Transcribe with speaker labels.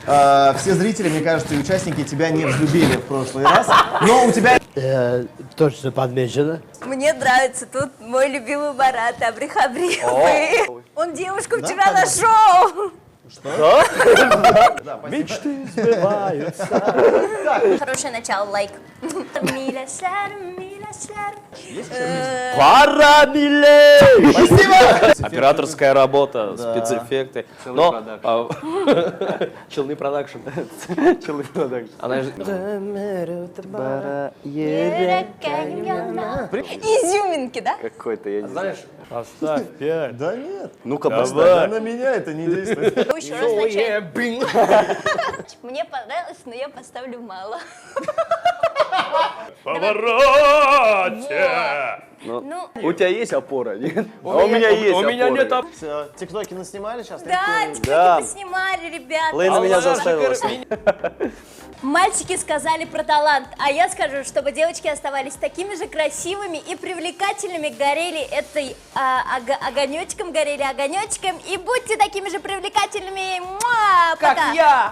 Speaker 1: Все зрители, мне кажется, и участники тебя не взлюбили в прошлый раз, но у тебя...
Speaker 2: Точно подмечено.
Speaker 3: Мне нравится тут мой любимый Марат Абрихабриховый. Он девушку вчера нашел.
Speaker 2: Мечты сбываются.
Speaker 3: Хорошее начало, лайк.
Speaker 2: Пора, милей!
Speaker 1: Спасибо!
Speaker 4: Операторская работа, спецэффекты.
Speaker 2: Челны продакшн.
Speaker 4: Челны продакшн. Она же...
Speaker 3: Изюминки, да?
Speaker 4: Какой-то, я не знаю.
Speaker 2: Поставь 5.
Speaker 1: Да нет.
Speaker 4: Ну-ка,
Speaker 2: Давай.
Speaker 4: поставь.
Speaker 1: На меня это не действует.
Speaker 3: Еще раз начать. Мне понравилось, но я поставлю мало.
Speaker 2: Повороте!
Speaker 3: Ну,
Speaker 4: У тебя есть опора, нет? У меня есть
Speaker 2: У меня нет опоры.
Speaker 1: Все, тиктоки наснимали сейчас?
Speaker 3: да,
Speaker 4: Да.
Speaker 3: тиктоки поснимали, ребята.
Speaker 4: Лейна меня заставила.
Speaker 3: Мальчики сказали про талант, а я скажу, чтобы девочки оставались такими же красивыми и привлекательными, горели этой огонечком, горели огонечком, и будьте такими же привлекательными. Муа, пока.
Speaker 2: Как я!